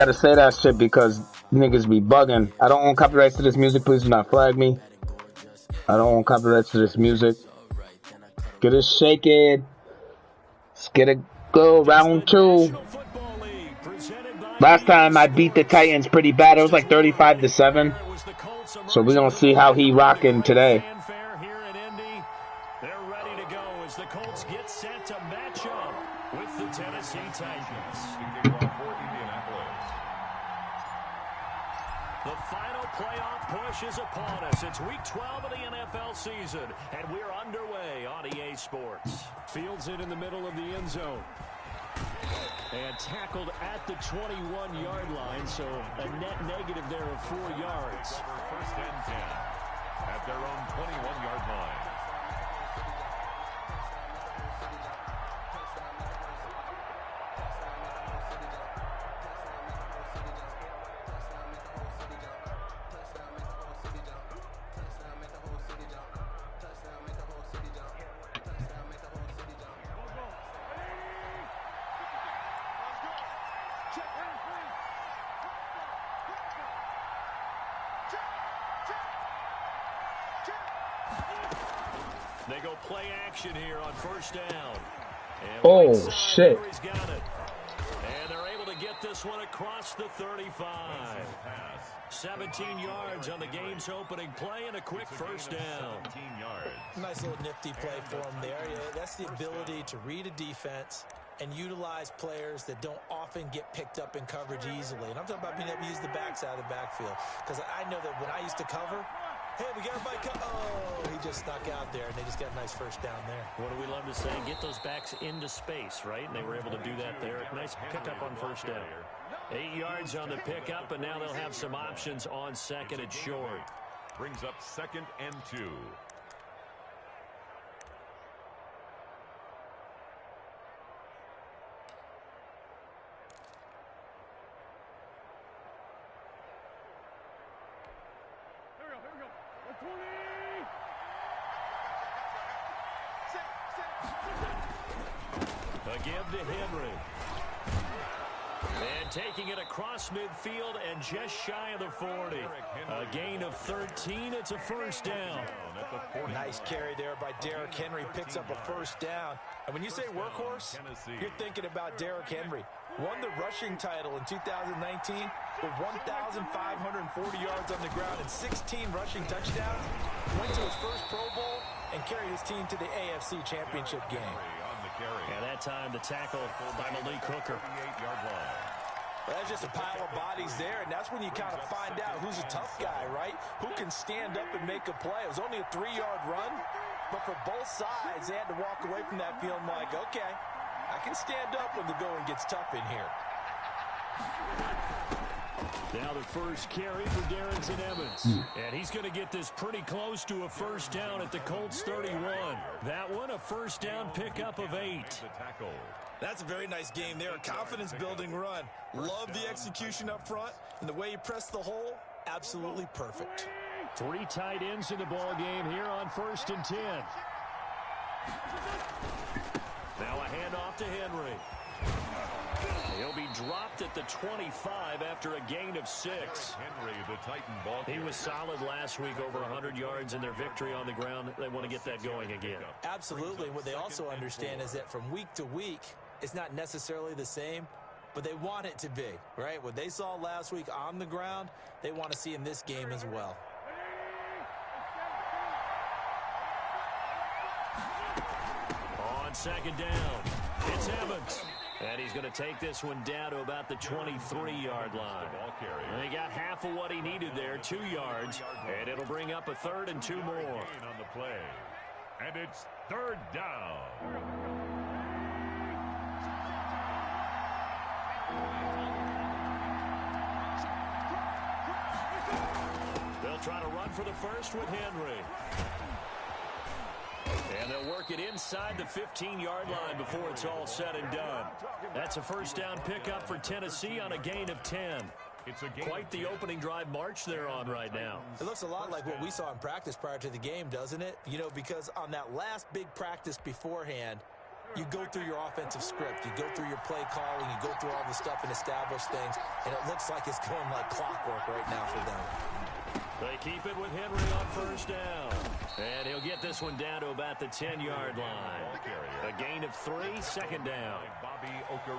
Gotta say that shit because niggas be bugging. I don't own copyrights to this music. Please do not flag me. I don't own copyrights to this music. Get it shaken. Let's get it go. Round 2. Last time I beat the Titans pretty bad. It was like 35-7. So we're gonna see how he rocking today. They're ready to go as the Colts get set to match up with the Tennessee Titans. The final playoff push is upon us. It's week 12 of the NFL season, and we're underway on EA Sports. Fields it in the middle of the end zone. And tackled at the 21-yard line, so a net negative there of 4 yards. First and 10 at their own 21-yard line. They go play action here on first down. And oh, shit. He's got it. And they're able to get this one across the 35. 17 yards on the game's opening play and a quick first down. Nice little nifty play for him there. Yeah, that's the ability to read a defense and utilize players that don't often get picked up in coverage easily. And I'm talking about being able to use the backside of the backfield. Because I know that when I used to cover, hey, we got everybody oh, he just snuck out there, and they just got a nice first down there. What do we love to say? Get those backs into space, right? And they were able to do that there. Nice pickup on first down. 8 yards on the pickup, and now they'll have some options on second and short. Brings up 2nd and 2. A give to Henry. And taking it across midfield and just shy of the 40. A gain of 13. It's a first down. Nice carry there by Derrick Henry. Picks up a first down. And when you say workhorse, you're thinking about Derrick Henry. Won the rushing title in 2019 with 1,540 yards on the ground and 16 rushing touchdowns. Went to his first Pro Bowl and carried his team to the AFC Championship game. And that time the tackle by Malik Hooker. Well, that's just a pile of bodies there, and that's when you kind of find out who's a tough guy, right? Who can stand up and make a play. It was only a 3-yard run, but for both sides, they had to walk away from that feeling like, okay, I can stand up when the going gets tough in here. Now the first carry for Darrington Evans. And he's going to get this pretty close to a first down at the Colts 31. That one, a first down pickup of 8. That's a very nice game there. A confidence-building run. Love the execution up front. And the way he pressed the hole, absolutely perfect. 3 tight ends in the ball game here on 1st and 10. Now a handoff to Henry. He'll be dropped at the 25 after a gain of 6. Henry, the Titan ball. He was solid last week, over 100 yards in their victory on the ground. They want to get that going again. Absolutely. What they also understand is that from week to week, it's not necessarily the same, but they want it to be, right? What they saw last week on the ground, they want to see in this game as well. On 2nd down, it's Evans. And he's going to take this one down to about the 23-yard line. They got half of what he needed there, 2 yards, and it'll bring up a 3rd and 2 more. On the play. And it's 3rd down. They'll try to run for the first with Henry. And they'll work it inside the 15-yard line before it's all said and done. That's a first down pickup for Tennessee on a gain of 10. It's quite the opening drive march they're on right now. It looks a lot like what we saw in practice prior to the game, doesn't it? You know, because on that last big practice beforehand, you go through your offensive script. You go through your play calling. You go through all the stuff and establish things. And it looks like it's going like clockwork right now for them. They keep it with Henry on first down. And he'll get this one down to about the 10-yard line. A gain of 3, second down.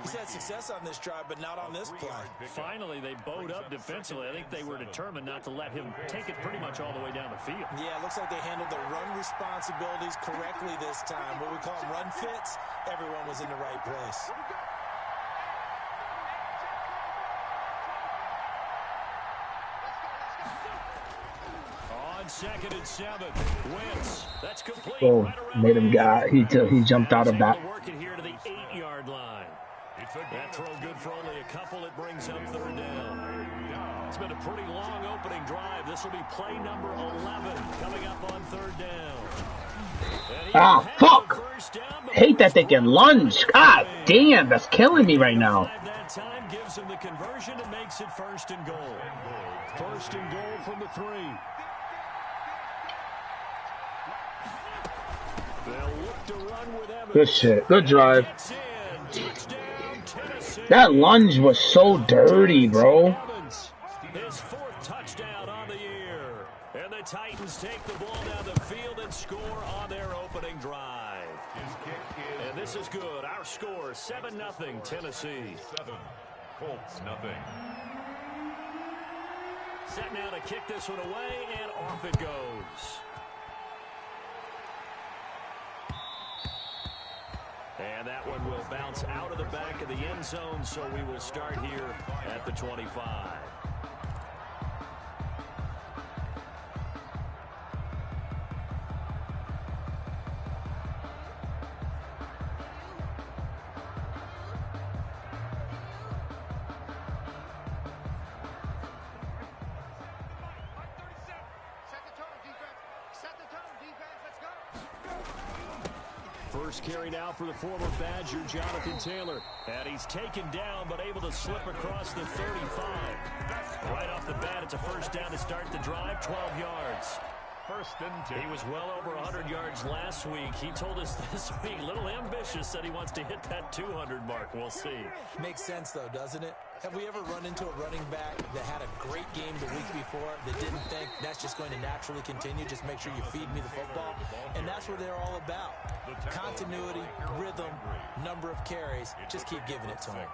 He's had success on this drive, but not on this play. Finally, they bowed up defensively. I think they were determined not to let him take it pretty much all the way down the field. Yeah, it looks like they handled the run responsibilities correctly this time. What we call run fits, everyone was in the right place. On 2nd and 7, Wentz. That's complete. Oh, made him he jumped out of that. Working here to the 8-yard line. That throw good for only a couple. It brings up 3rd down. It's been a pretty long opening drive. This will be play number 11 coming up on 3rd down. Ah, fuck! Hate that they can lunge. God damn, that's killing me right now. That time gives him the conversion and makes it 1st and goal. 1st and goal from the 3. Good shit. Good drive. That lunge was so dirty, bro. His 4th touchdown on the year. And the Titans take the ball down the field and score on their opening drive. And this is good. Our score, 7-0 Tennessee. 7, Colts nothing. Set now to kick this one away, and off it goes. And that one will bounce out of the back of the end zone, so we will start here at the 25. First carry now for the former Badger, Jonathan Taylor. And he's taken down, but able to slip across the 35. Right off the bat, it's a 1st down to start the drive, 12 yards. 1st and 10. He was well over 100 yards last week. He told us this week, a little ambitious, said he wants to hit that 200 mark. We'll see. Makes sense, though, doesn't it? Have we ever run into a running back that had a great game the week before that didn't think that's just going to naturally continue? Just make sure you feed me the football. And that's what they're all about. Continuity, rhythm, number of carries. Just keep giving it to them.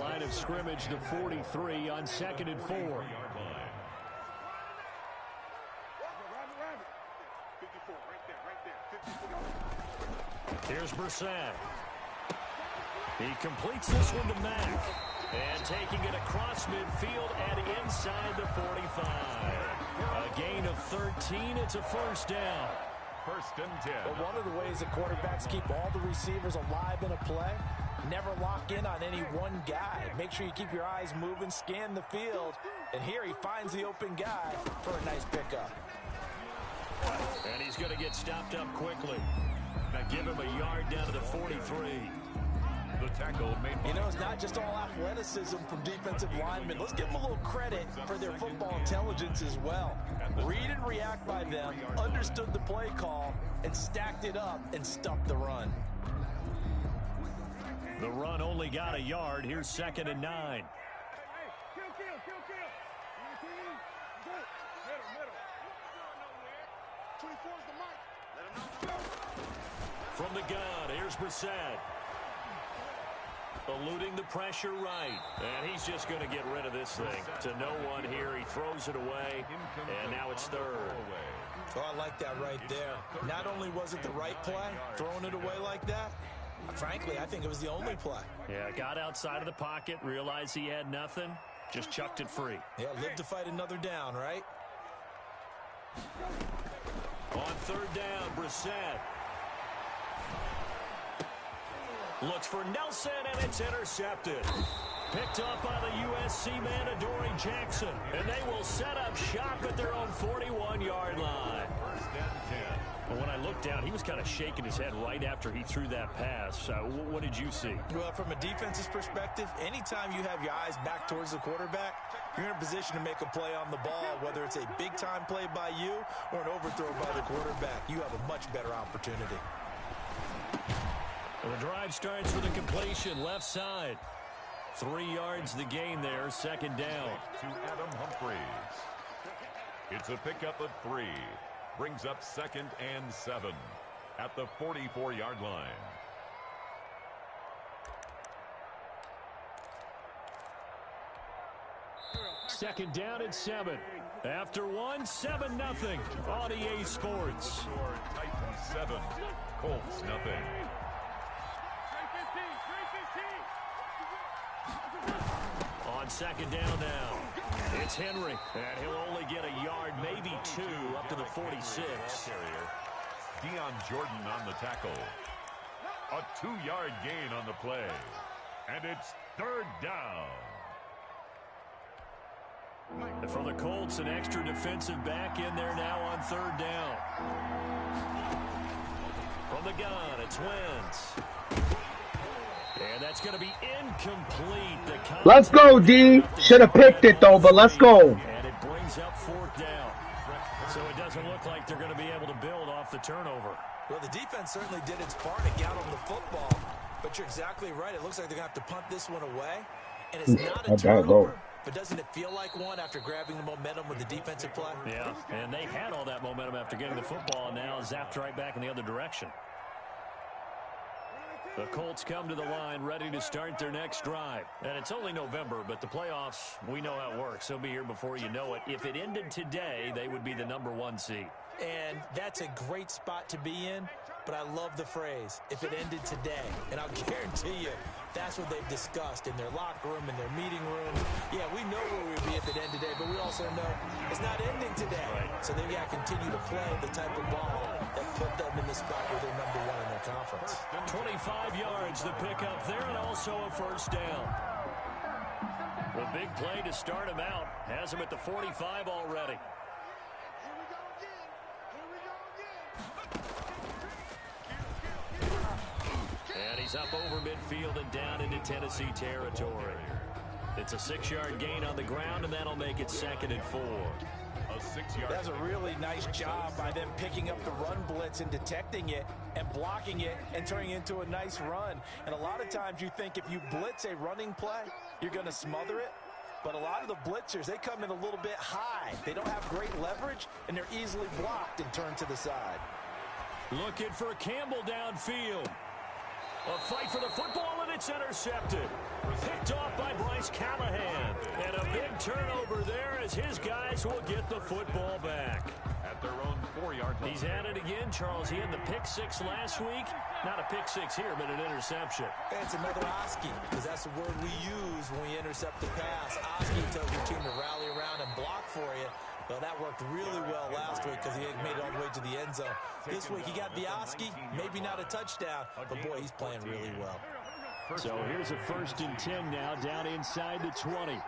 Line of scrimmage, the 43 on 2nd and 4. Here's Brissett. He completes this one to Mack. And taking it across midfield and inside the 45. A gain of 13. It's a 1st down. 1st and 10. Well, one of the ways that quarterbacks keep all the receivers alive in a play, never lock in on any one guy. Make sure you keep your eyes moving, scan the field. And here he finds the open guy for a nice pickup. And he's going to get stopped up quickly. Now give him a yard down to the 43. The tackle made by... You know, it's not just all athleticism from defensive linemen. Let's give them a little credit for their football intelligence as well. Read and react by them, understood the play call, and stacked it up and stuffed the run. The run only got a yard. Here's 2nd and 9. From the gun, here's Brissett. Eluding the pressure right. And he's just going to get rid of this thing. To no one here. He throws it away. And now it's 3rd. Oh, I like that right there. Not only was it the right play, throwing it away like that, frankly, I think it was the only play. Yeah, got outside of the pocket, realized he had nothing, just chucked it free. Yeah, live to fight another down, right? On 3rd down, Brissett. Looks for Nelson, and it's intercepted. Picked up by the USC man, Adoree Jackson. And they will set up shop at their own 41-yard line. 1st and 10. But when I looked down, he was kind of shaking his head right after he threw that pass. What did you see? Well, from a defense's perspective, anytime you have your eyes back towards the quarterback, you're in a position to make a play on the ball, whether it's a big-time play by you or an overthrow by the quarterback. You have a much better opportunity. The drive starts with a completion left side. 3 yards the gain there, second down. To Adam Humphries. It's a pickup of 3. Brings up 2nd and 7 at the 44-yard line. Second down and 7. After 1, 7-0 on EA Sports. Titans 7, Colts nothing. On second down now, it's Henry, and he'll only get a yard, maybe 2, up to the 46. Deion Jordan on the tackle. A 2-yard gain on the play. And it's 3rd down. And for the Colts, an extra defensive back in there now on 3rd down. From the gun, it's Wentz. And that's going to be incomplete. Let's go, D. Should have picked it, though, but let's go. And it brings up 4th down. So it doesn't look like they're going to be able to build off the turnover. Well, the defense certainly did its part to get on the football. But you're exactly right. It looks like they're going to have to punt this one away. And it's not a turnover. But doesn't it feel like one after grabbing the momentum with the defensive play? Yeah, and they had all that momentum after getting the football, and now zapped right back in the other direction. The Colts come to the line ready to start their next drive. And it's only November, but the playoffs, we know how it works. They'll be here before you know it. If it ended today, they would be the #1 seed. And that's a great spot to be in, but I love the phrase, if it ended today. And I'll guarantee you, that's what they've discussed in their locker room, in their meeting room. Yeah, we know where we would be if it ended today, but we also know it's not ending today. So they've got to continue to play the type of ball that put them in the spot where they're #1 in their conference. 25 yards the pickup there, and also a 1st down. The big play to start him out has him at the 45 already. And he's up over midfield and down into Tennessee territory. It's a 6-yard gain on the ground, and that'll make it 2nd and 4. That's a really nice job by them picking up the run blitz and detecting it and blocking it and turning it into a nice run. And a lot of times you think if you blitz a running play, you're going to smother it. But a lot of the blitzers, they come in a little bit high. They don't have great leverage, and they're easily blocked and turned to the side. Looking for Campbell downfield. A fight for the football, and it's intercepted. Picked off by Bryce Callahan. And a big turnover there as his guys will get the football back. At their own 4-yard line. He's at it again, Charles. He had the pick 6 last week. Not a pick 6 here, but an interception. It's another Oski, because that's the word we use when we intercept the pass. Oski tells your team to rally around and block for you. Well, that worked really well last week because he made it all the way to the end zone. This week he got the Oski, maybe not a touchdown, but boy, he's playing really well. So here's a 1st and 10 now, down inside the 20.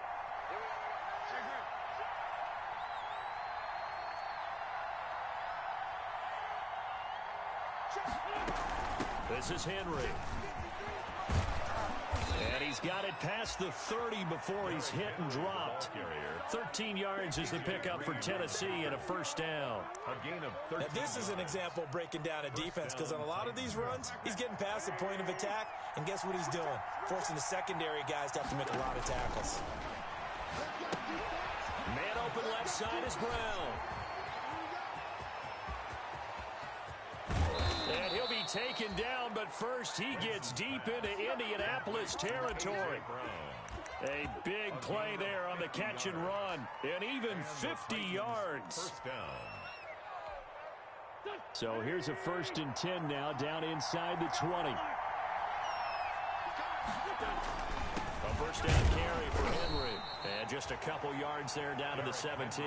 This is Henry. And he's got it past the 30 before he's hit and dropped. 13 yards is the pickup for Tennessee and a 1st down. A gain of 13. Now this is an example of breaking down a defense, because on a lot of these runs, he's getting past the point of attack, and guess what he's doing? Forcing the secondary guys to have to make a lot of tackles. Man open left side is Brown. And he'll be taken down, but first he gets deep into Indianapolis territory. A big play there on the catch and run, and even 50 yards. So here's a 1st and 10 now, down inside the 20. A 1st down carry for Henry. And just a couple yards there down to the 17.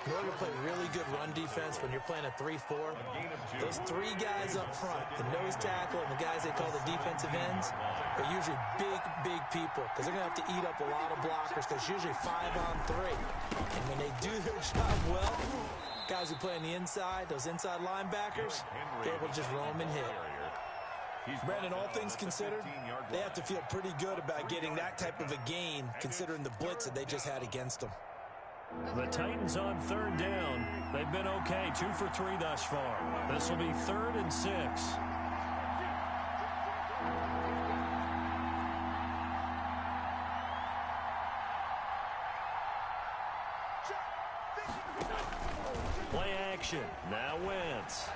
In order to play really good run defense when you're playing a 3-4, those 3 guys up front, the nose tackle and the guys they call the defensive ends, are usually big people, because they're going to have to eat up a lot of blockers, because usually 5-on-3. And when they do their job well, guys who play on the inside, those inside linebackers, they're able to just roam and hit. Brandon, all things considered, they have to feel pretty good about getting that type of a gain, considering the blitz that they just had against them. The Titans on 3rd down. They've been okay, 2 for 3 thus far. This will be 3rd and 6. Play action. Now Wentz.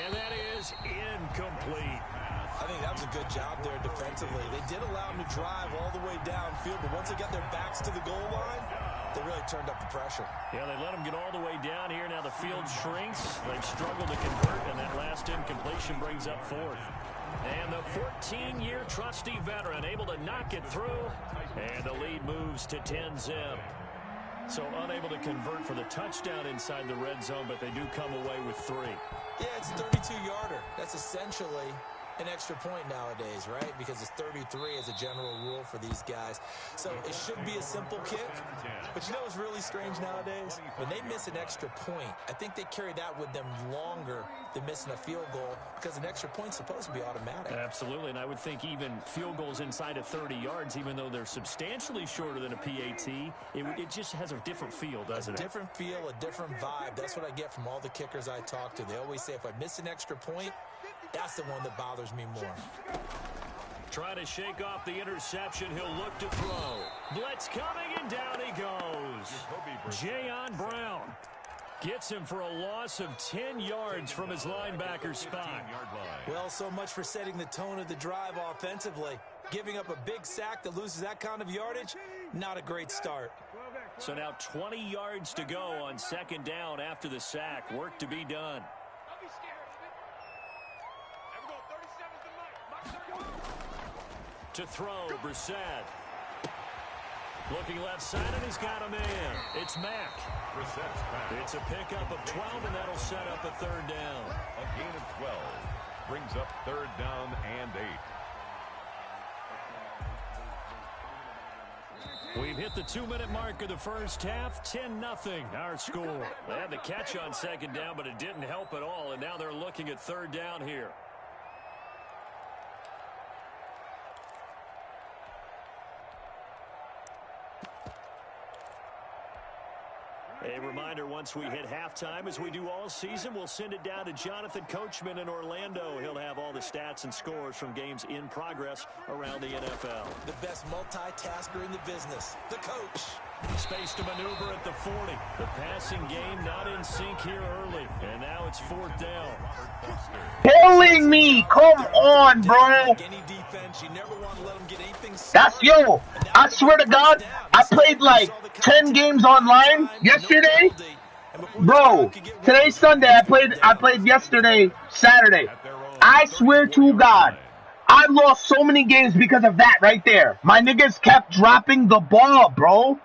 And that is incomplete. I think that was a good job there defensively. They did allow them to drive all the way downfield, but once they got their backs to the goal line, they really turned up the pressure. Yeah, they let them get all the way down here. Now the field shrinks. They've struggled to convert, and that last incompletion brings up fourth. And the 14-year trusty veteran able to knock it through, and the lead moves to 10-zip. So unable to convert for the touchdown inside the red zone, but they do come away with 3. Yeah, it's a 32-yarder. That's essentially an extra point nowadays, right? Because it's 33 as a general rule for these guys. So it should be a simple kick. But you know what's really strange nowadays? When they miss an extra point, I think they carry that with them longer than missing a field goal because an extra point's supposed to be automatic. Absolutely, and I would think even field goals inside of 30 yards, even though they're substantially shorter than a PAT, it just has a different feel, doesn't it? A different feel, a different vibe. That's what I get from all the kickers I talk to. They always say if I miss an extra point, that's the one that bothers me more. Trying to shake off the interception. He'll look to throw. Blitz coming, and down he goes. Jayon Brown gets him for a loss of 10 yards from his linebacker spot. Well, so much for setting the tone of the drive offensively. Giving up a big sack that loses that kind of yardage, not a great start. So now 20 yards to go on second down after the sack. Work to be done. To throw, Brissett. Looking left side, and he's got a man. It's Mack. It's a pickup of 12, and that'll set up a third down. A gain of 12 brings up third down and 8. We've hit the 2-minute mark of the first half. 10-0 our score. They had the catch on second down, but it didn't help at all, and now they're looking at third down here. A reminder, once we hit halftime, as we do all season, we'll send it down to Jonathan Coachman in Orlando. He'll have all the stats and scores from games in progress around the NFL. The best multitasker in the business, the coach. Space to maneuver at the 40. The passing game not in sync here early. And now it's fourth down. Killing me! Come on, bro! That's yo! I swear to God, I played like 10 games online yesterday. Bro, today's Sunday. I played yesterday, Saturday. I swear to God, I lost so many games because of that right there. My niggas kept dropping the ball, bro.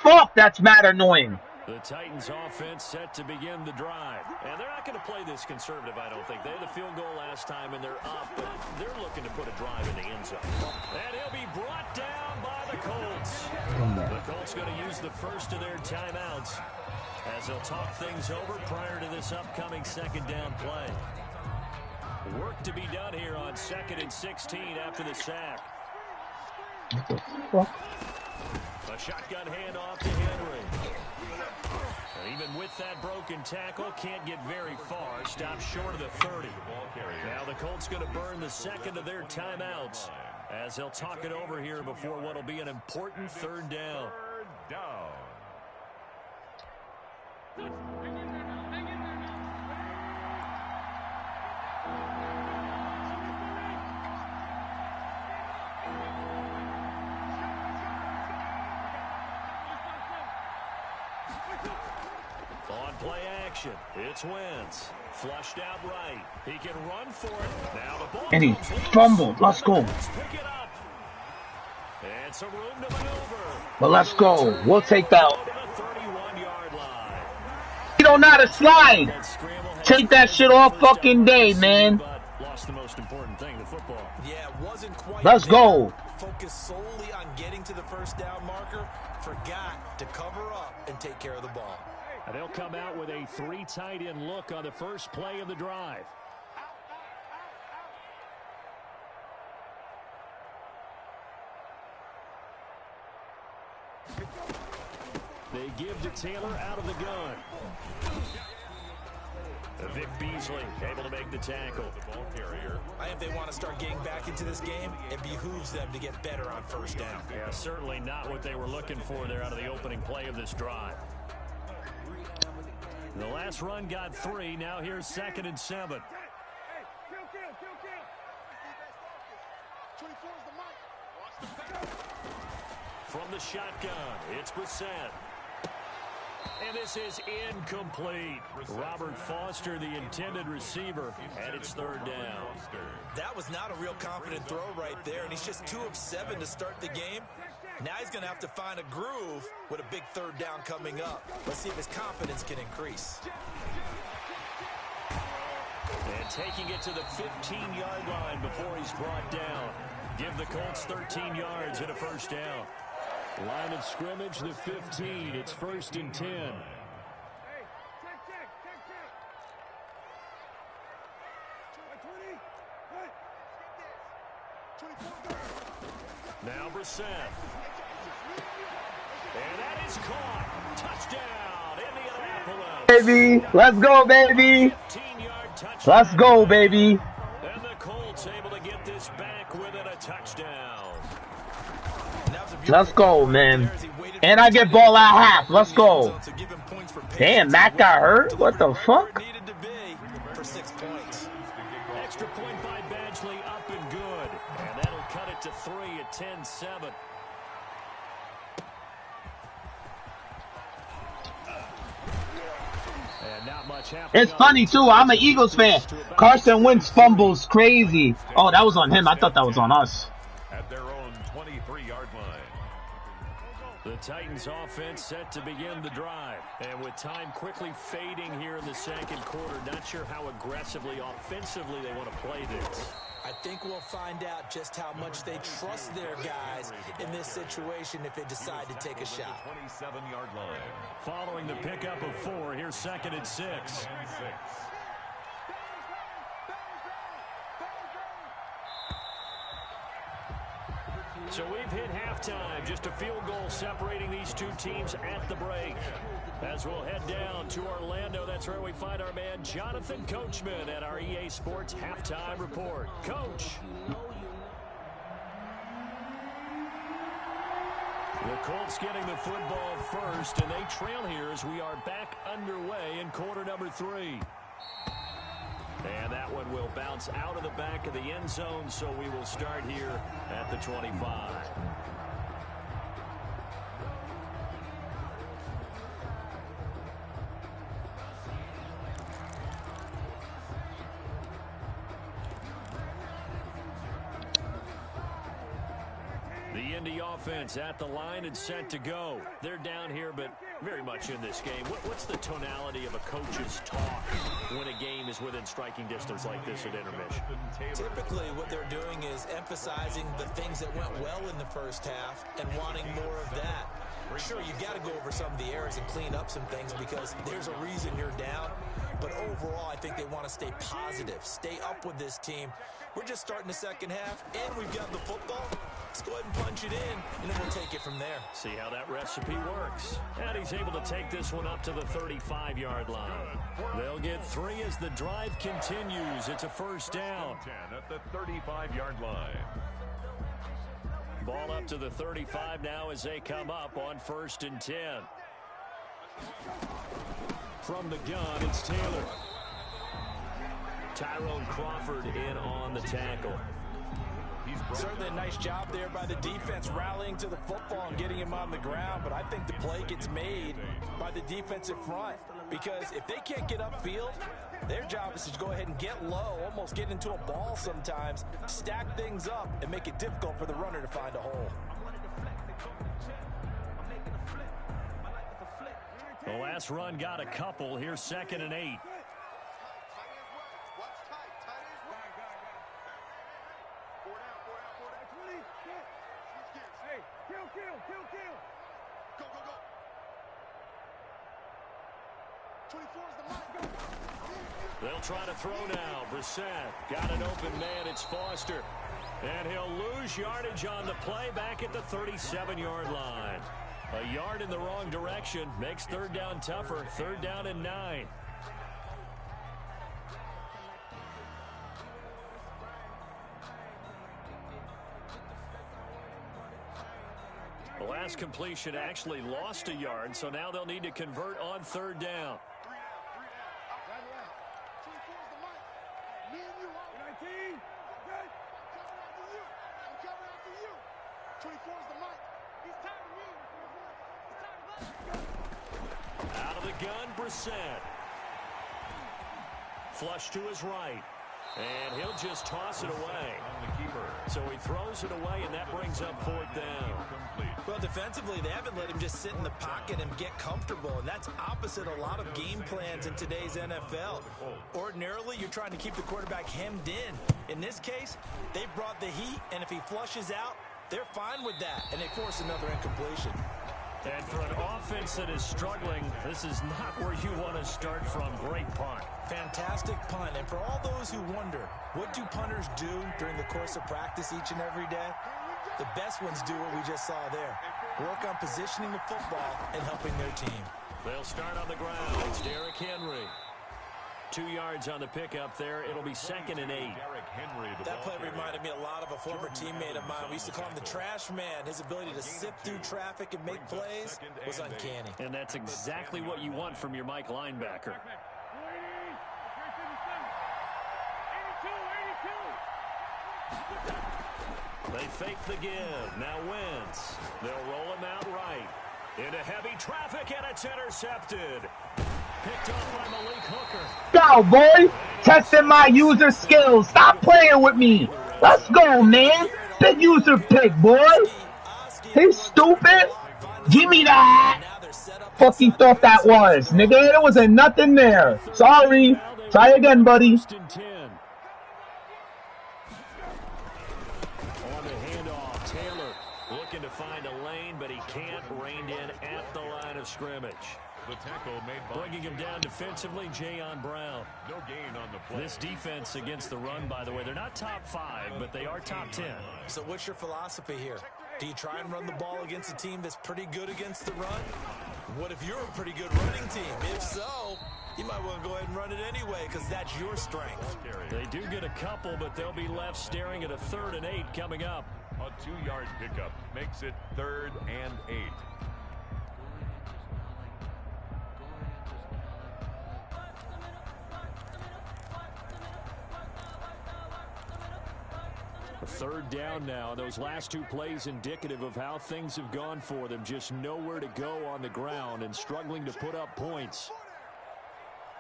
Fuck, that's mad annoying. The Titans offense set to begin the drive. And they're not going to play this conservative, I don't think. They had the field goal last time, and they're up, but they're looking to put a drive in the end zone. And he'll be brought down by the Colts. The Colts going to use the first of their timeouts as they'll talk things over prior to this upcoming second down play. Work to be done here on 2nd and 16 after the sack. A shotgun handoff to Henry. And even with that broken tackle, can't get very far. Stops short of the 30. Now the Colts going to burn the second of their timeouts as they'll talk it over here before what will be an important third down. On play action, it's Wentz. Flushed out right. He can run for it. Now the ball. And he fumbled. Let's go. Pick it up. And some room to maneuver. But let's go. We'll take that. 31-yard line. You don't know how to slide. Take that shit all fucking day, man. Lost the most important thing, the football. Yeah, it wasn't quite. Let's go. Focused solely on getting to the first down marker. Forgot to cover up and take care of the ball. And they'll come out with a 3 tight end look on the first play of the drive. They give to Taylor out of the gun. Vic Beasley able to make the tackle. I think they want to start getting back into this game. It behooves them to get better on first down. Yeah, certainly not what they were looking for there out of the opening play of this drive. The last run got 3. Now here's 2nd and 7. From the shotgun, it's Brissett. And this is incomplete. Robert Foster, the intended receiver, and it's 3rd down. That was not a real confident throw right there, and he's just 2 of 7 to start the game. Now he's going to have to find a groove with a big 3rd down coming up. Let's see if his confidence can increase. And taking it to the 15-yard line before he's brought down. Give the Colts 13 yards and a 1st down. Line of scrimmage, the 15. It's 1st and 10. Now Brissett. And that is caught. Touchdown, Indianapolis. Baby, let's go, baby. Let's go, baby. And the Colts able to get this back within a touchdown. Let's go, man. And I get ball at half. Let's go. Damn, Matt got hurt? What the fuck? Extra point by Badgley, up and good. And that'll cut it to 3 at 10-7. And not much happening. It's funny, too. I'm an Eagles fan. Carson Wentz fumbles crazy. Oh, that was on him. I thought that was on us. At their own 23-yard line. The Titans offense set to begin the drive. And with time quickly fading here in the 2nd quarter, not sure how aggressively, offensively they want to play this. I think we'll find out just how much they trust their guys in this situation if they decide to take a shot. 27-yard line. Following the pickup of 4, here's 2nd and 6. So we've hit halftime, just a field goal separating these two teams at the break. As we'll head down to Orlando, that's where we find our man Jonathan Coachman at our EA Sports Halftime Report. Coach. The Colts getting the football first, and they trail here as we are back underway in quarter number 3. And that one will bounce out of the back of the end zone, so we will start here at the 25. The Indy offense at the line and set to go. They're down here, but very much in this game. What's the tonality of a coach's talk when a game is within striking distance like this at intermission? Typically, what they're doing is emphasizing the things that went well in the first half and wanting more of that. Sure, you've got to go over some of the errors and clean up some things because there's a reason you're down. But overall, I think they want to stay positive, stay up with this team. We're just starting the second half, and we've got the football. Let's go ahead and punch it in, and then we'll take it from there. See how that recipe works. And he's able to take this one up to the 35-yard line. They'll get 3 as the drive continues. It's a 1st down. 10 at the 35-yard line. Ball up to the 35 now as they come up on 1st and 10. From the gun, it's Taylor. Tyrone Crawford in on the tackle. Certainly a nice job there by the defense rallying to the football and getting him on the ground, but I think the play gets made by the defensive front because if they can't get upfield, their job is to go ahead and get low, almost get into a ball sometimes, stack things up, and make it difficult for the runner to find a hole. The last run got a couple. Here's 2nd and 8. They'll try to throw now. Brissett got an open man. It's Foster. And he'll lose yardage on the play back at the 37-yard line. A yard in the wrong direction makes 3rd down tougher. 3rd down and 9. The last completion actually lost a yard, so now they'll need to convert on 3rd down. Out of the gun, Brissett. Flush to his right. And he'll just toss it away. So he throws it away, and that brings up 4th down. Well, defensively, they haven't let him just sit in the pocket and get comfortable, and that's opposite a lot of game plans in today's NFL. Ordinarily, you're trying to keep the quarterback hemmed in. In this case, they brought the heat, and if he flushes out, they're fine with that, and they force another incompletion. And for an offense that is struggling, this is not where you want to start from. Great punt. Fantastic punt. And for all those who wonder, what do punters do during the course of practice each and every day? The best ones do what we just saw there. Work on positioning the football and helping their team. They'll start on the ground. It's Derrick Henry. 2 yards on the pickup there. It'll be 2nd and 8. That play reminded me a lot of a former teammate of mine. We used to call him the trash man. His ability to sift through traffic and make plays was uncanny. And that's exactly what you want from your Mike linebacker. They fake the give. Now Wentz. They'll roll him out right. Into heavy traffic, and it's intercepted. Picked up by Malik Hooker. Go, boy. Testing my user skills. Stop playing with me. Let's go, man. Big user pick, boy. He's stupid. Give me that. Fuck you thought that was, nigga. There wasn't nothing there. Sorry. Try again, buddy. On the handoff, Taylor looking to find a lane, but he can't. Reined in at the line of scrimmage. The tackle made by Bringing him down defensively, Jayon Brown. No gain on the play. This defense against the run, by the way, they're not top 5, but they are top 10. So what's your philosophy here? Do you try and run the ball against a team that's pretty good against the run? What if you're a pretty good running team? If so, you might want to go ahead and run it anyway because that's your strength. They do get a couple, but they'll be left staring at a 3rd and 8 coming up. A 2-yard pickup makes it 3rd and 8. A 3rd down now. Those last 2 plays indicative of how things have gone for them. Just nowhere to go on the ground and struggling to put up points.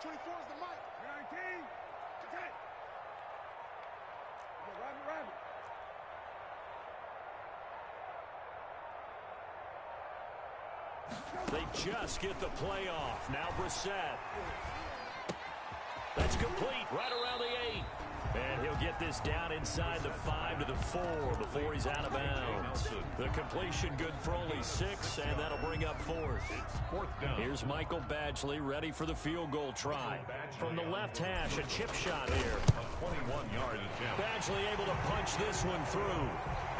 24 is the mic. 19. Okay. They just get the play off. Now Brissett. That's complete right around the 8. And he'll get this down inside the 5 to the 4 before he's out of bounds. The completion good for only 6, and that'll bring up 4th. Here's Michael Badgley ready for the field goal try. From the left hash, a chip shot here. A 21-yard attempt. Badgley able to punch this one through.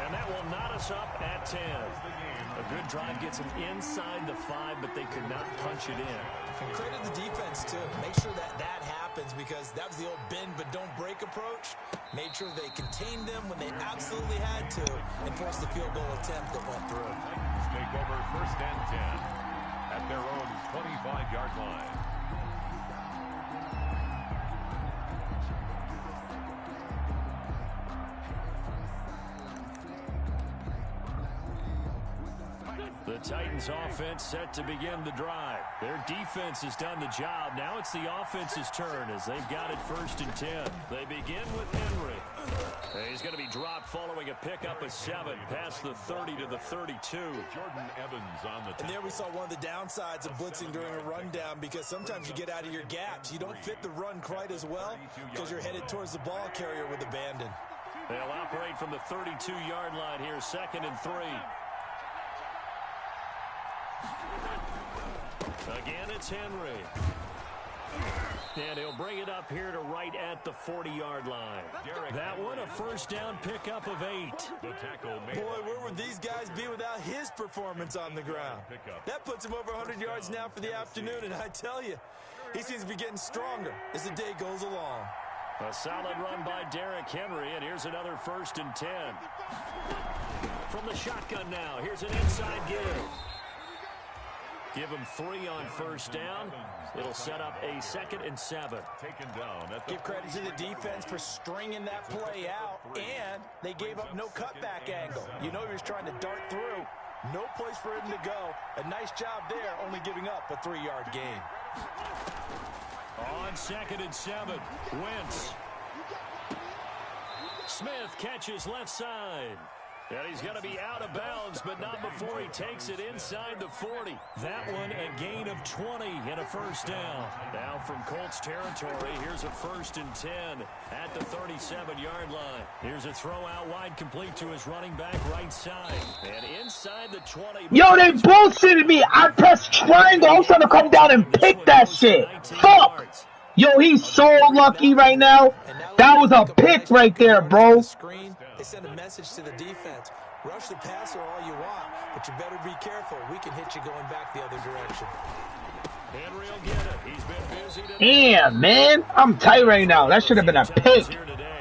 And that will knot us up at 10. A good drive gets them inside the 5, but they could not punch it in. And credit the defense, too. Make sure that happens because that was the old bend but don't break approach. Made sure they contained them when they absolutely had to and forced the field goal attempt that went through. Titans take over 1st and 10 at their own 25-yard line. The Titans offense set to begin the drive. Their defense has done the job. Now it's the offense's turn as they've got it 1st and 10. They begin with Henry. He's going to be dropped following a pickup of 7 past the 30 to the 32. Jordan Evans on the And there we saw one of the downsides of blitzing during a rundown because sometimes you get out of your gaps. You don't fit the run quite as well because you're headed towards the ball carrier with abandon. They'll operate from the 32-yard line here, 2nd and 3. Again, it's Henry. And he'll bring it up here to right at the 40-yard line. That one, a 1st down pickup of 8. The tackle made. Boy, where would these guys be without his performance on the ground? That puts him over 100 yards now for the afternoon, and I tell you, he seems to be getting stronger as the day goes along. A solid run by Derrick Henry, and here's another 1st and 10. From the shotgun now, here's an inside give. Give him 3 on 1st down. It'll set up a 2nd and 7. Taken down. Give credit to the defense for stringing that play out, and they gave up no cutback angle. You know he was trying to dart through. No place for him to go. A nice job there, only giving up a 3-yard gain. On 2nd and 7, Wentz. Smith catches left side. And he's going to be out of bounds, but not before he takes it inside the 40. That one a gain of 20 and a first down. Now from Colts territory, here's a 1st and 10 at the 37-yard line. Here's a throw out wide complete to his running back right side. And inside the 20. Yo, they bullshitted me. I pressed triangle. I was trying to come down and pick that shit. Fuck. Yo, he's so lucky right now. That was a pick right there, bro. They send a message to the defense. Rush the passer all you want, but you better be careful. We can hit you going back the other direction. Henry will get it. He's been busy today. Damn, man. I'm tight right now. That should have been a pick.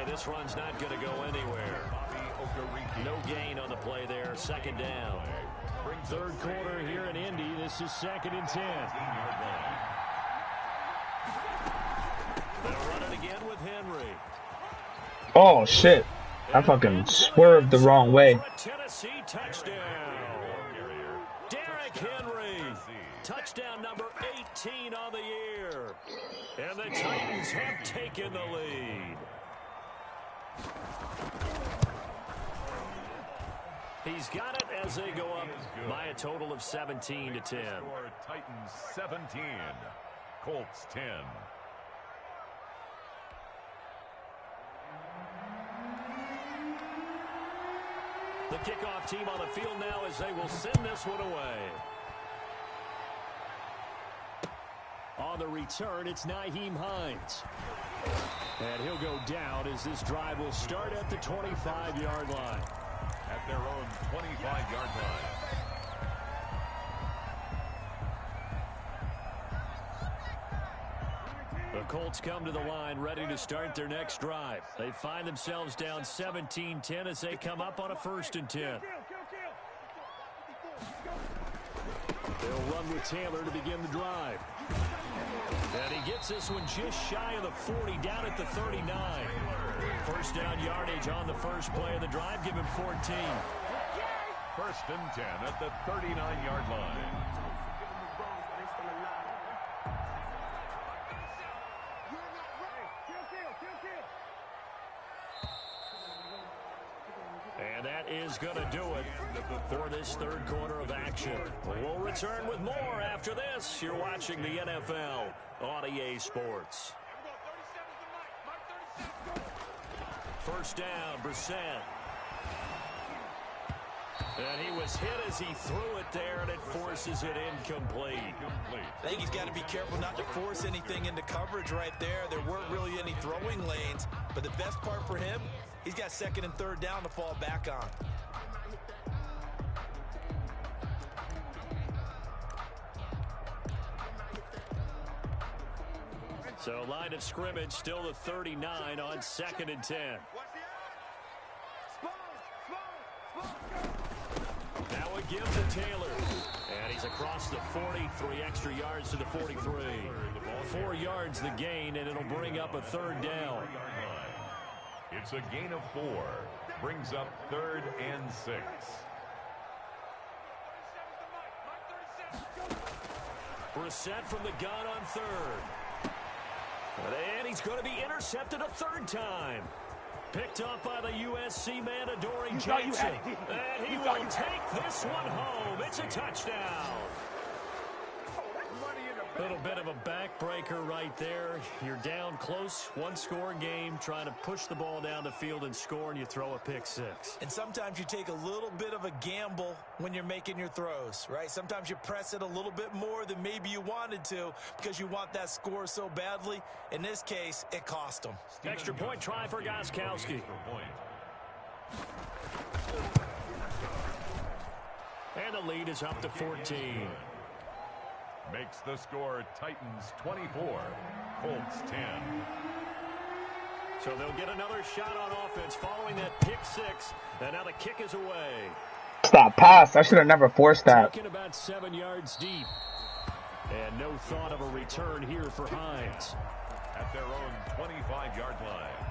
This run's not going to go anywhere. No gain on the play there. 2nd down. 3rd quarter here in Indy. This is 2nd and 10. They'll run it again with Henry. Oh, shit. I fucking swerved the wrong way. Tennessee touchdown. Derrick Henry. Touchdown number 18 on the year. And the Titans have taken the lead. He's got it as they go up by a total of 17-10. Titans 17, Colts 10. The kickoff team on the field now as they will send this one away. On the return, it's Nyheim Hines. And he'll go down as this drive will start at the 25-yard line. At their own 25-yard line. The Colts come to the line ready to start their next drive. They find themselves down 17-10 as they come up on a 1st and 10. They'll run with Taylor to begin the drive. And he gets this one just shy of the 40, down at the 39. 1st down yardage on the first play of the drive. Give him 14. 1st and 10 at the 39-yard line. And that is going to do it for this 3rd quarter of action. We'll return with more after this. You're watching the NFL on EA Sports. 1st down, Brissett. And he was hit as he threw it there, and it forces it incomplete. I think he's got to be careful not to force anything into coverage right there. There weren't really any throwing lanes, but the best part for him, he's got 2nd and 3rd down to fall back on. So line of scrimmage still the 39 on 2nd and 10. Now a give to Taylor. And he's across the 40, 3 extra yards to the 43. 4 yards the gain, and it'll bring up a 3rd down. It's a gain of 4. Brings up 3rd and 6. Brissett from the gun on 3rd. And he's going to be intercepted a 3rd time. Picked up by the USC man, Adoree Jackson. And he will take this one home. It's a touchdown. A little bit of a backbreaker right there. You're down close, 1-score game, trying to push the ball down the field and score, and you throw a pick 6. And sometimes you take a little bit of a gamble when you're making your throws, right? Sometimes you press it a little bit more than maybe you wanted to because you want that score so badly. In this case, it cost them. Extra point try for Gostkowski. And the lead is up to 14. Makes the score Titans 24, Colts 10. So they'll get another shot on offense following that pick 6. And now the kick is away. Stop pass. I should have never forced that. Taken about 7 yards deep. And no thought of a return here for Hines. At their own 25-yard line.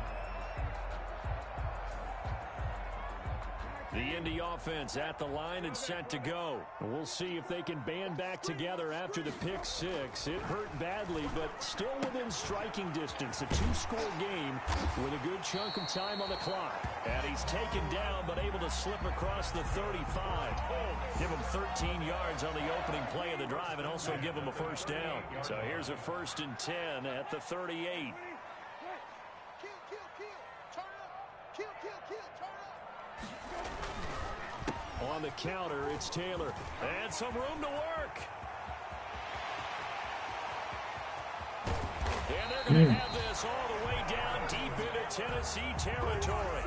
The Indy offense at the line and set to go. And we'll see if they can band back together after the pick six. It hurt badly, but still within striking distance. A two-score game with a good chunk of time on the clock. And he's taken down, but able to slip across the 35. Give him 13 yards on the opening play of the drive and also give him a first down. So here's a 1st and 10 at the 38. On the counter, it's Taylor. And some room to work. And they're going to have this all the way down deep into Tennessee territory.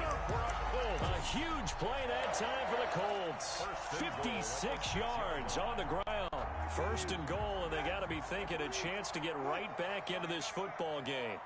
A huge play that time for the Colts. 56 yards on the ground. 1st and goal, and they got to be thinking a chance to get right back into this football game.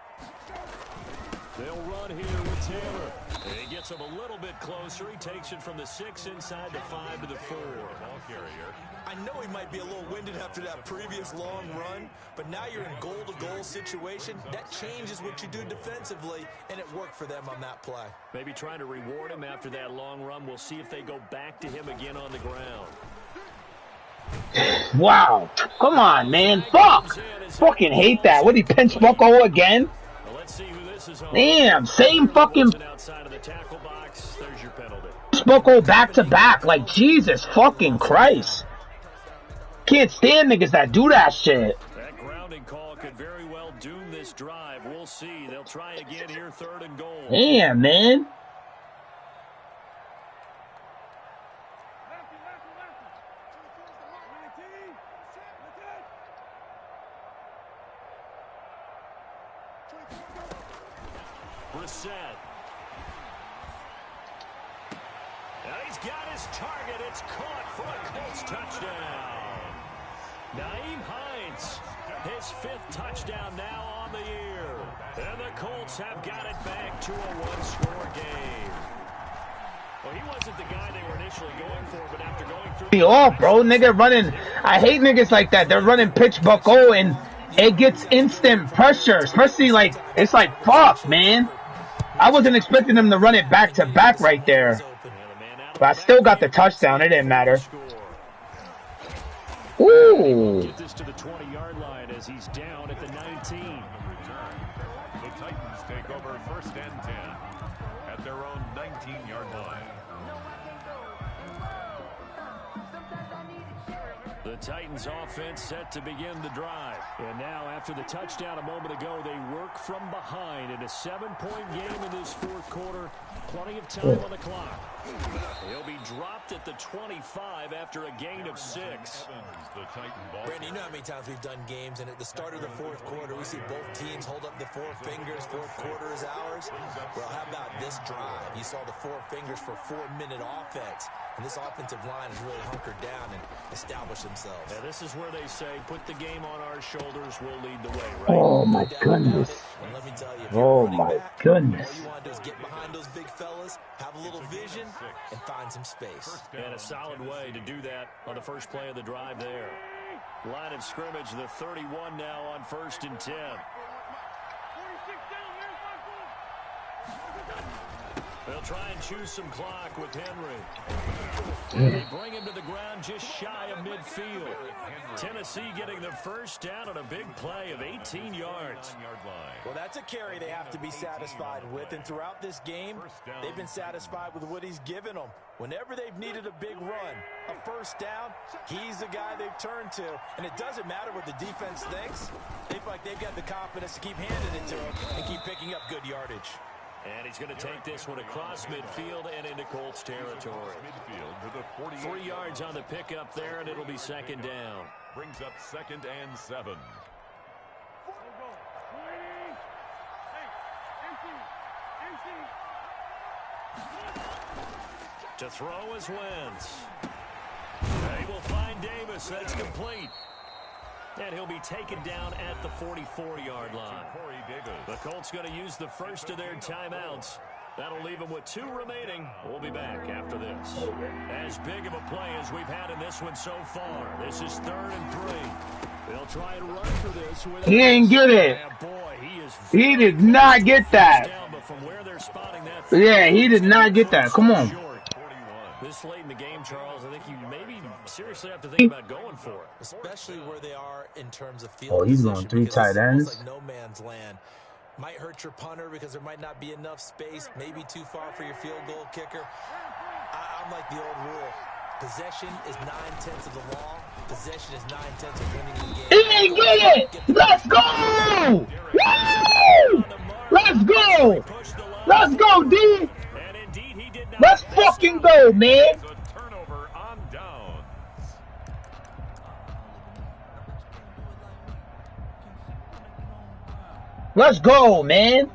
They'll run here with Taylor. And he gets him a little bit closer. He takes it from the 6 inside the 5 to the 4. Ball carrier. I know he might be a little winded after that previous long run, but now you're in goal-to-goal situation. That changes what you do defensively, and it worked for them on that play. Maybe trying to reward him after that long run. We'll see if they go back to him again on the ground. Wow. Come on, man. Fuck. Fucking hate that. What, he pinch Bucko again? Damn, same fucking Bucko back to back. Like, Jesus fucking Christ. Can't stand niggas that do that shit. That grounding call could very well doom this drive. We'll see. They'll try again here, 3rd and goal. Damn, man. Brissett. And he's got his target. It's caught for a Colts touchdown. Nyheim Hines, his 5th touchdown now on the year. And the Colts have got it back to a one-score game. Well, he wasn't the guy they were initially going for, but after going through... Be off, bro. Nigga running... I hate niggas like that. They're running pitch Bucko and it gets instant pressure. Especially, like, it's like, fuck, man. I wasn't expecting them to run it back to back right there. But I still got the touchdown. It didn't matter. Ooh. Get this to the 20-yard line as he's down at the 19. The Titans take over 1st and 10 at their own 19-yard line. The Titans offense set to begin the drive. And now after the touchdown a moment ago, they work from behind in a 7-point game in this 4th quarter. Plenty of time on the clock. He'll be dropped at the 25 after a gain of 6. Randy, you know how many times we've done games, and at the start of the 4th quarter, we see both teams hold up the 4 fingers. 4th quarter is ours. Well, how about this drive? You saw the 4 fingers for 4-minute offense, and this offensive line has really hunkered down and established themselves. Yeah, this is where they say, put the game on our shoulders, we'll lead the way, right? Oh, my goodness. And let me tell you, Oh, my goodness. all you want to do is get behind those big fellas, have a little vision, and find some space. And a solid way to do that on the first play of the drive there. Line of scrimmage, the 31 now on 1st and 10. They'll try and choose some clock with Henry. They bring him to the ground just shy of midfield. Tennessee getting the first down on a big play of 18 yards. Well, that's a carry they have to be satisfied with, and throughout this game, they've been satisfied with what he's given them. Whenever they've needed a big run, a first down, he's the guy they've turned to. And it doesn't matter what the defense thinks. They feel like they've got the confidence to keep handing it to him and keep picking up good yardage. And he's going to take this one across midfield and into Colts territory. 3 yards on the pickup there, and it'll be 2nd down. Brings up 2nd and 7. To throw is Wentz. They will find Davis. That's complete. And he'll be taken down at the 44-yard line. The Colts going to use the first of their timeouts. That'll leave them with 2 remaining. We'll be back after this. As big of a play as we've had in this one so far. This is 3rd and 3. They'll try and run for this. He ain't get it. Boy, he did not get that. Down, but from where they're spotting that yeah, he did not get that. Come on. This late in the game, Charles, I think you maybe seriously have to think about going for it. Especially where they are in terms of field Oh, he's position. going 3 Because tight it's almost ends. like no man's land. Might hurt your punter because there might not be enough space. Maybe too far for your field goal kicker. I'm like the old rule. Possession is 9/10 of the law. Possession is 9/10 of winning the game. He didn't get it! Let's go! Woo! Let's go! Let's go, D! Let's fucking go, man! Turnover on downs. Let's go, man!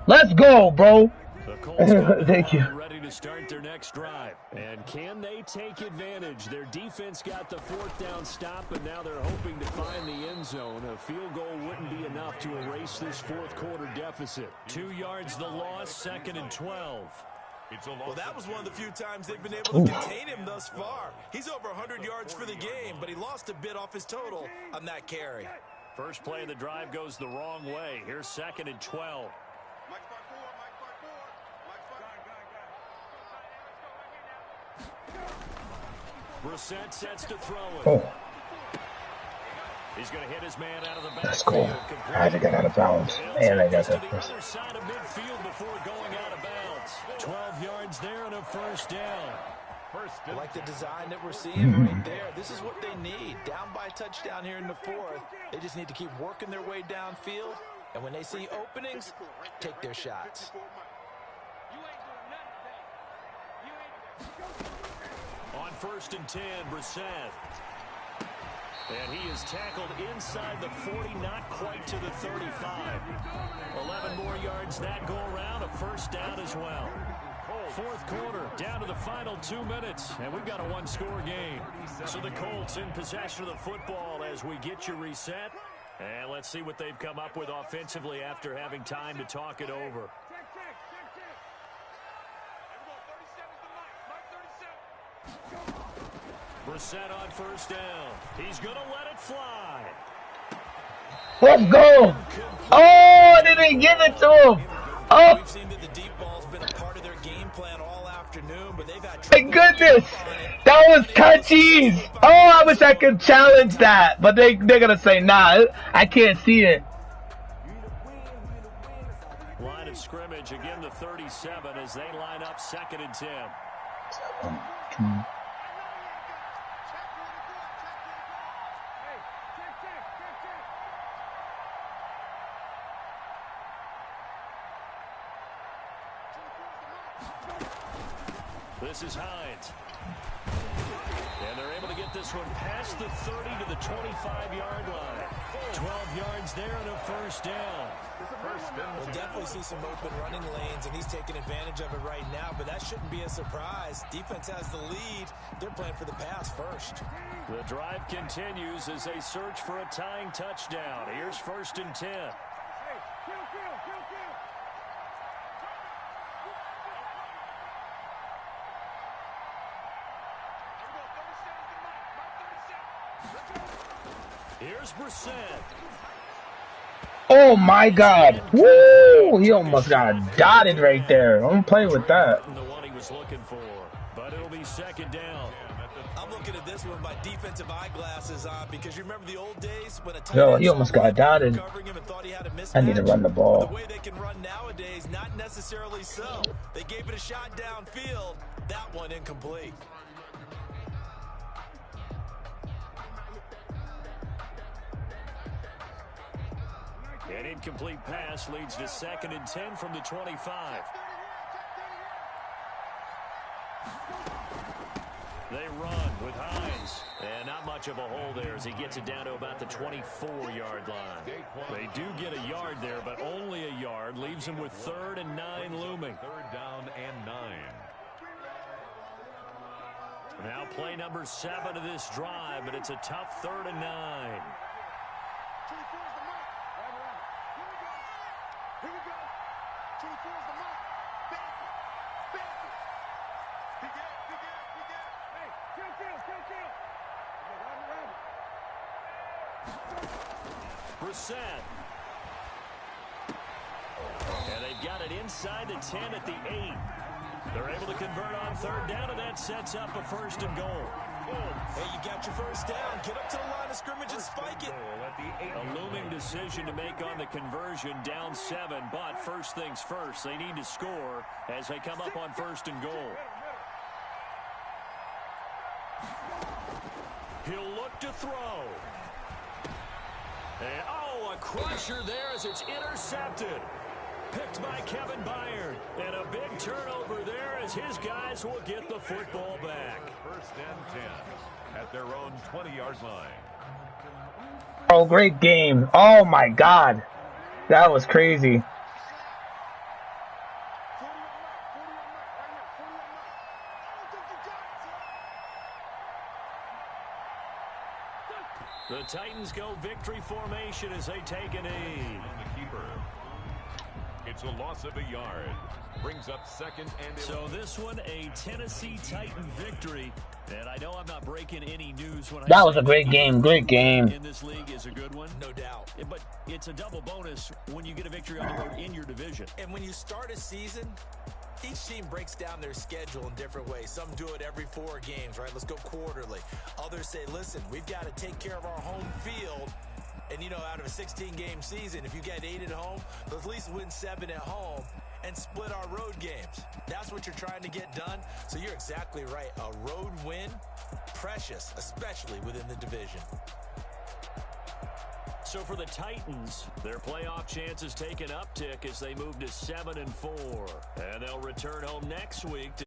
Let's go, bro! Thank you. Ready to start their next drive. And can they take advantage? Their defense got the 4th down stop, but now they're hoping to find the end zone. A field goal wouldn't be enough to erase this 4th quarter deficit. 2 yards the loss, 2nd and 12. Well, that was one of the few times they've been able to contain him thus far. He's over 100 yards for the game, but he lost a bit off his total on that carry. First play of the drive goes the wrong way. Here's 2nd and 12. Brissett sets to throw it. Oh. He's going to hit his man out of the backfield. That's cool. I had to get out of bounds. And I got that first. Other side of midfield before going out of bounds. 12 yards there and a 1st down. I like the design that we're seeing right there. This is what they need. Down by a touchdown here in the 4th. They just need to keep working their way downfield. And when they see openings, take their shots. On 1st and 10, Brissett. And he is tackled inside the 40, not quite to the 35. 11 more yards that go around, a 1st down as well. 4th quarter, down to the final 2 minutes, and we've got a 1-score game. So the Colts in possession of the football as we get you reset. And let's see what they've come up with offensively after having time to talk it over. Brissett on 1st down. He's going to let it fly. Let's go! Oh, they didn't give it to him! Oh! We've seen that the deep ball's been a part of their game plan all afternoon, but they've had My goodness! That was touchies! Oh, I wish I could challenge that, but they're gonna say, nah, I can't see it. Line of scrimmage, again the 37 as they line up 2nd and 10. This is Hines. And they're able to get this one past the 30 to the 25-yard line. 12 yards there and a 1st down. We'll definitely see some open running lanes, and he's taking advantage of it right now, but that shouldn't be a surprise. Defense has the lead. They're playing for the pass first. The drive continues as they search for a tying touchdown. Here's 1st and 10. Here's Brissett. Oh my God! Woo! He almost got dotted right there. Don't play with that. The one he was looking for, but it'll be 2nd down. I'm looking at this one with my defensive eyeglasses on because you remember the old days when a tight Yo, end he almost got dotted. covering him and thought he had a mismatch. I need to run the ball. The way they can run nowadays, not necessarily so. They gave it a shot downfield. That one incomplete. An incomplete pass leads to 2nd and 10 from the 25. They run with Hines. And not much of a hole there as he gets it down to about the 24-yard line. They do get a yard there, but only a yard. Leaves him with 3rd and 9 looming. 3rd down and 9. Now play number 7 of this drive, but it's a tough 3rd and 9. Here we go. 24 is the mark. Back it. He get it. Hey, kill. Brissett. And they've got it inside the 10 at the 8. They're able to convert on third down, and that sets up a 1st and goal. Hey, you got your first down. Get up to the line of scrimmage and spike it. A looming decision to make on the conversion, down 7, but first things first, they need to score as they come up on 1st and goal. He'll look to throw. And, oh, a crusher there as it's intercepted. Picked by Kevin Byard. And a big turnover there as his guys will get the football back. 1st and 10 at their own 20-yard line. Oh, great game. Oh, my God. That was crazy. The Titans go victory formation as they take a knee. The keeper. It's a loss of a yard. Brings up 2nd and 11. So this one, a Tennessee Titan victory. And I know I'm not breaking any news when That was a great game. Great game. In this league is a good one. No doubt. But it's a double bonus when you get a victory on the road in your division. And when you start a season, each team breaks down their schedule in different ways. Some do it every 4 games, right? Let's go quarterly. Others say, listen, we've got to take care of our home field. And, you know, out of a 16-game season, if you get 8 at home, let's at least win 7 at home and split our road games. That's what you're trying to get done. So you're exactly right. A road win, precious, especially within the division. So for the Titans, their playoff chances take an uptick as they move to 7-4. And they'll return home next week to